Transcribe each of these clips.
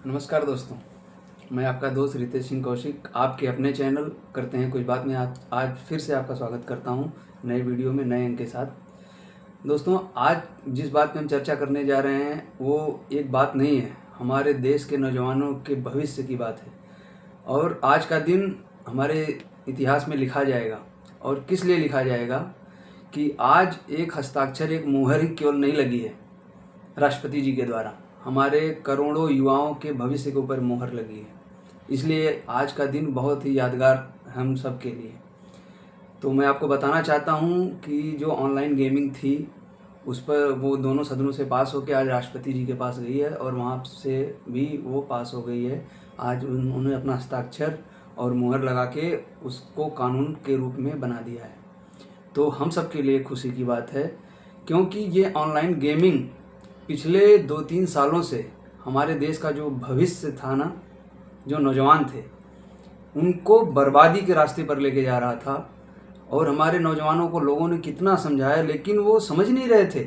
नमस्कार दोस्तों, मैं आपका दोस्त रितेश सिंह कौशिक आपके अपने चैनल करते हैं कुछ बात में आज फिर से आपका स्वागत करता हूं नए वीडियो में नए अंक के साथ। दोस्तों, आज जिस बात में हम चर्चा करने जा रहे हैं वो एक बात नहीं है, हमारे देश के नौजवानों के भविष्य की बात है। और आज का दिन हमारे इतिहास में लिखा जाएगा। और किस लिए लिखा जाएगा कि आज एक हस्ताक्षर, एक मुहर ही केवल नहीं लगी है राष्ट्रपति जी के द्वारा, हमारे करोड़ों युवाओं के भविष्य के ऊपर मुहर लगी है। इसलिए आज का दिन बहुत ही यादगार हम सब के लिए। तो मैं आपको बताना चाहता हूं कि जो ऑनलाइन गेमिंग थी उस पर वो दोनों सदनों से पास होकर आज राष्ट्रपति जी के पास गई है और वहां से भी वो पास हो गई है। आज उन्होंने अपना हस्ताक्षर और मुहर लगा के उसको कानून के रूप में बना दिया है। तो हम सब के लिए खुशी की बात है, क्योंकि ये ऑनलाइन गेमिंग पिछले 2-3 सालों से हमारे देश का जो भविष्य था ना, जो नौजवान थे उनको बर्बादी के रास्ते पर लेके जा रहा था। और हमारे नौजवानों को लोगों ने कितना समझाया लेकिन वो समझ नहीं रहे थे,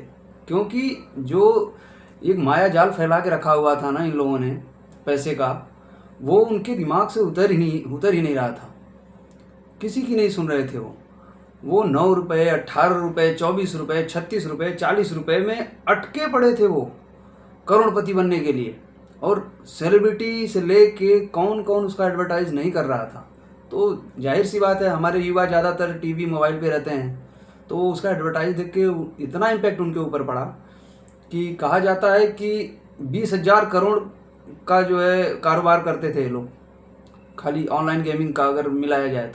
क्योंकि जो एक माया जाल फैला के रखा हुआ था ना इन लोगों ने पैसे का, वो उनके दिमाग से उतर ही नहीं रहा था। किसी की नहीं सुन रहे थे वो 9 रुपये, 18 रुपये, 24 रुपये, 36 रुपये, 40 रुपये में अटके पड़े थे वो करोड़पति बनने के लिए। और सेलिब्रिटी से लेके कौन कौन उसका एडवर्टाइज नहीं कर रहा था। तो जाहिर सी बात है, हमारे युवा ज़्यादातर टीवी मोबाइल पे रहते हैं, तो उसका एडवर्टाइज देख के इतना इम्पैक्ट उनके ऊपर पड़ा कि कहा जाता है कि 20,000 करोड़ का जो है कारोबार करते थे ये लोग, खाली ऑनलाइन गेमिंग का अगर मिलाया जाए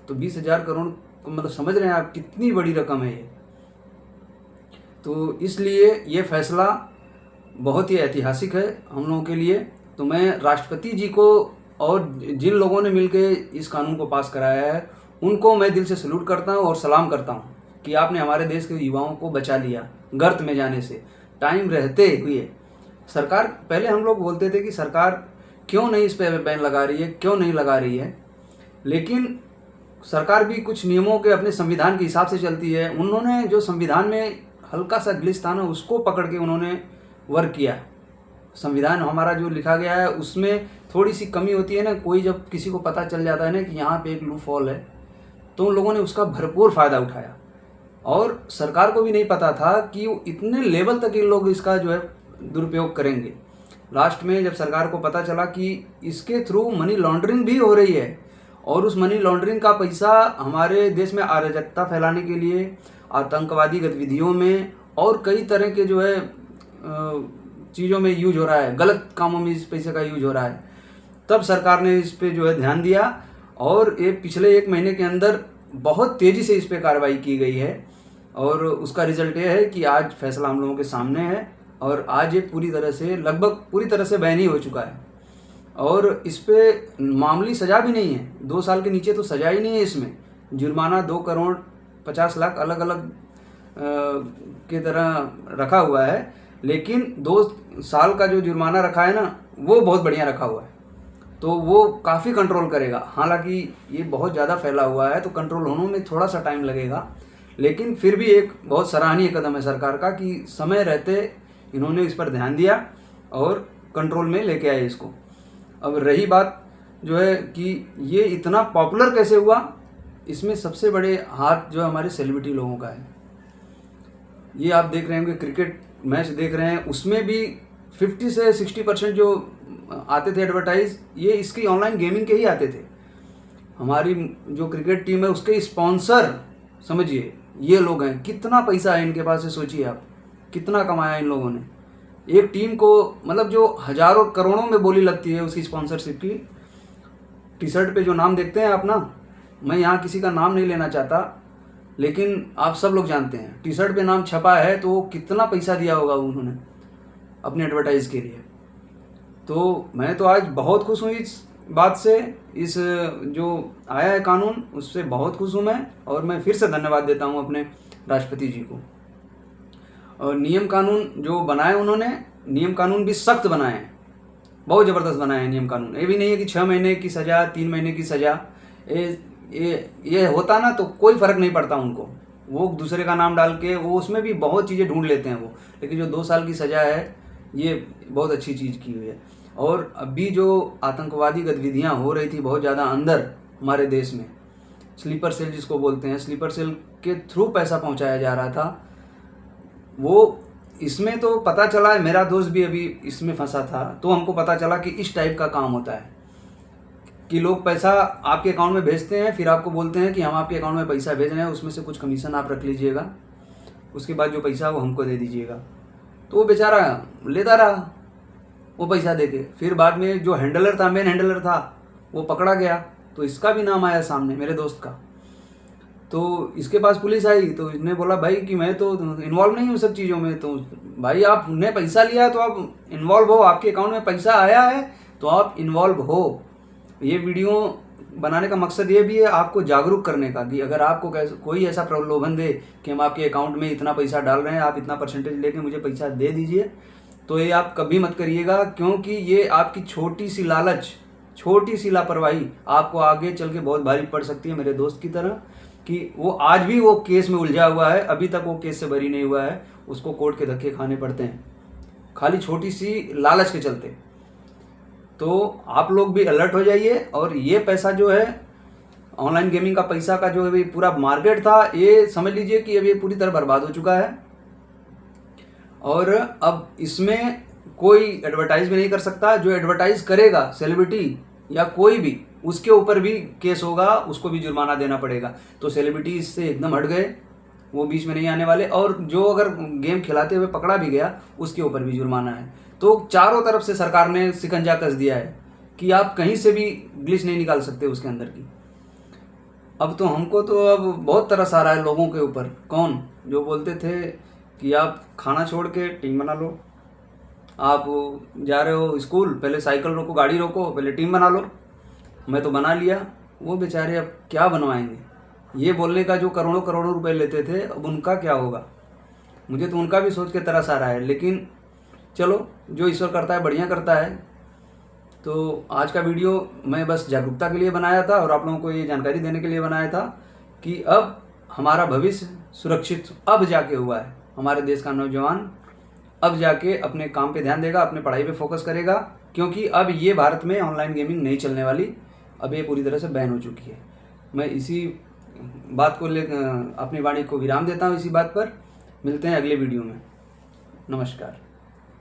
तो 20,000 करोड़, मतलब समझ रहे हैं आप कितनी बड़ी रकम है ये। तो इसलिए ये फैसला बहुत ही ऐतिहासिक है हम लोगों के लिए। तो मैं राष्ट्रपति जी को और जिन लोगों ने मिलकर इस कानून को पास कराया है उनको मैं दिल से सैल्यूट करता हूँ और सलाम करता हूँ कि आपने हमारे देश के युवाओं को बचा लिया गर्त में जाने से, टाइम रहते हुए। सरकार, पहले हम लोग बोलते थे कि सरकार क्यों नहीं इस पर बैन लगा रही है, क्यों नहीं लगा रही है, लेकिन सरकार भी कुछ नियमों के अपने संविधान के हिसाब से चलती है। उन्होंने जो संविधान में हल्का सा ग्लिच था ना, उसको पकड़ के उन्होंने वर्क किया। संविधान हमारा जो लिखा गया है उसमें थोड़ी सी कमी होती है ना, कोई जब किसी को पता चल जाता है ना कि यहाँ पे एक लूप होल है, तो उन लोगों ने उसका भरपूर फ़ायदा उठाया। और सरकार को भी नहीं पता था कि इतने लेवल तक इन लोग इसका जो है दुरुपयोग करेंगे। लास्ट में जब सरकार को पता चला कि इसके थ्रू मनी लॉन्ड्रिंग भी हो रही है और उस मनी लॉन्ड्रिंग का पैसा हमारे देश में अराजकता फैलाने के लिए, आतंकवादी गतिविधियों में और कई तरह के जो है चीज़ों में यूज हो रहा है, गलत कामों में इस पैसे का यूज हो रहा है, तब सरकार ने इस पे जो है ध्यान दिया और ये पिछले 1 महीने के अंदर बहुत तेज़ी से इस पे कार्रवाई की गई है। और उसका रिजल्ट ये है कि आज फैसला हम लोगों के सामने है और आज ये पूरी तरह से, लगभग पूरी तरह से बैन ही हो चुका है। और इस पे मामूली सज़ा भी नहीं है, 2 साल के नीचे तो सज़ा ही नहीं है इसमें। जुर्माना 2 करोड़ 50 लाख अलग अलग की तरह रखा हुआ है, लेकिन 2 साल का जो जुर्माना रखा है ना, वो बहुत बढ़िया रखा हुआ है। तो वो काफ़ी कंट्रोल करेगा। हालांकि ये बहुत ज़्यादा फैला हुआ है तो कंट्रोल होने में थोड़ा सा टाइम लगेगा, लेकिन फिर भी एक बहुत सराहनीय कदम है सरकार का कि समय रहते इन्होंने इस पर ध्यान दिया और कंट्रोल में लेके आए इसको। अब रही बात जो है कि ये इतना पॉपुलर कैसे हुआ, इसमें सबसे बड़े हाथ जो हमारे सेलिब्रिटी लोगों का है। ये आप देख रहे होंगे, क्रिकेट मैच देख रहे हैं, उसमें भी 50 से 60% जो आते थे एडवर्टाइज, ये इसकी ऑनलाइन गेमिंग के ही आते थे। हमारी जो क्रिकेट टीम है उसके स्पॉन्सर समझिए ये लोग हैं। कितना पैसा है इनके पास है, सोचिए आप कितना कमाया इन लोगों ने। एक टीम को, मतलब जो हजारों करोड़ों में बोली लगती है उसकी स्पॉन्सरशिप की। टी शर्ट पे जो नाम देखते हैं आप ना, मैं यहाँ किसी का नाम नहीं लेना चाहता, लेकिन आप सब लोग जानते हैं टी शर्ट पे नाम छपा है तो कितना पैसा दिया होगा उन्होंने अपने एडवर्टाइज के लिए। तो मैं तो आज बहुत खुश हूँ इस बात से, इस जो आया है कानून उससे बहुत खुश हूँ मैं। और मैं फिर से धन्यवाद देता हूँ अपने राष्ट्रपति जी को। और नियम कानून जो बनाए उन्होंने, नियम कानून भी सख्त बनाए हैं, बहुत ज़बरदस्त बनाए हैं नियम कानून। ये भी नहीं है कि 6 महीने की सज़ा, 3 महीने की सज़ा, ये होता ना तो कोई फ़र्क नहीं पड़ता उनको। वो दूसरे का नाम डाल के वो उसमें भी बहुत चीज़ें ढूंढ लेते हैं वो, लेकिन जो 2 साल की सज़ा है ये बहुत अच्छी चीज़ की हुई है। और अभी जो आतंकवादी गतिविधियां हो रही थी बहुत ज़्यादा अंदर हमारे देश में, स्लीपर सेल जिसको बोलते हैं, स्लीपर सेल के थ्रू पैसा पहुंचाया जा रहा था, वो इसमें तो पता चला है, मेरा दोस्त भी अभी इसमें फंसा था, तो हमको पता चला कि इस टाइप का काम होता है कि लोग पैसा आपके अकाउंट में भेजते हैं, फिर आपको बोलते हैं कि हम आपके अकाउंट में पैसा भेज रहे हैं, उसमें से कुछ कमीशन आप रख लीजिएगा, उसके बाद जो पैसा वो हमको दे दीजिएगा। तो वो बेचारा लेता रहा वो पैसा देके, फिर बाद में जो हैंडलर था, मेन हैंडलर था, वो पकड़ा गया, तो इसका भी नाम आया सामने, मेरे दोस्त का। तो इसके पास पुलिस आई तो इसने बोला भाई कि मैं तो इन्वॉल्व नहीं हूँ सब चीज़ों में। तो भाई आपने पैसा लिया तो आप इन्वॉल्व हो, आपके अकाउंट में पैसा आया है तो आप इन्वॉल्व हो। ये वीडियो बनाने का मकसद ये भी है आपको जागरूक करने का कि अगर आपको कोई ऐसा प्रलोभन दे कि हम आपके अकाउंट में इतना पैसा डाल रहे हैं, आप इतना परसेंटेज लेके मुझे पैसा दे दीजिए, तो ये आप कभी मत करिएगा, क्योंकि ये आपकी छोटी सी लालच, छोटी सी लापरवाही आपको आगे चल के बहुत भारी पड़ सकती है। मेरे दोस्त की तरह कि वो आज भी वो केस में उलझा हुआ है, अभी तक वो केस से बरी नहीं हुआ है, उसको कोर्ट के धक्के खाने पड़ते हैं खाली छोटी सी लालच के चलते। तो आप लोग भी अलर्ट हो जाइए, और ये पैसा जो है ऑनलाइन गेमिंग का पैसा का जो अभी पूरा मार्केट था, ये समझ लीजिए कि अभी पूरी तरह बर्बाद हो चुका है, और अब इसमें कोई एडवर्टाइज भी नहीं कर सकता। जो एडवर्टाइज करेगा सेलिब्रिटी या कोई भी, उसके ऊपर भी केस होगा, उसको भी जुर्माना देना पड़ेगा। तो सेलिब्रिटी इससे एकदम हट गए, वो बीच में नहीं आने वाले, और जो अगर गेम खिलाते हुए पकड़ा भी गया उसके ऊपर भी जुर्माना है। तो चारों तरफ से सरकार ने शिकंजा कस दिया है कि आप कहीं से भी ग्लिच नहीं निकाल सकते उसके अंदर की। अब तो हमको तो अब बहुत तरस आ रहा है लोगों के ऊपर, कौन जो बोलते थे कि आप खाना छोड़ के टीम बना लो, आप जा रहे हो स्कूल, पहले साइकिल रोको, गाड़ी रोको, पहले टीम बना लो। मैं तो बना लिया, वो बेचारे अब क्या बनवाएंगे? ये बोलने का जो करोड़ों करोड़ों रुपए लेते थे, अब उनका क्या होगा? मुझे तो उनका भी सोच के तरस आ रहा है, लेकिन चलो जो ईश्वर करता है बढ़िया करता है। तो आज का वीडियो मैं बस जागरूकता के लिए बनाया था, और आप लोगों को ये जानकारी देने के लिए बनाया था कि अब हमारा भविष्य सुरक्षित अब जाके हुआ है। हमारे देश का नौजवान अब जाके अपने काम पे ध्यान देगा, अपने पढ़ाई पे फोकस करेगा, क्योंकि अब ये भारत में ऑनलाइन गेमिंग नहीं चलने वाली, अब ये पूरी तरह से बैन हो चुकी है। मैं इसी बात को लेकर अपनी वाणी को विराम देता हूँ। इसी बात पर मिलते हैं अगले वीडियो में। नमस्कार।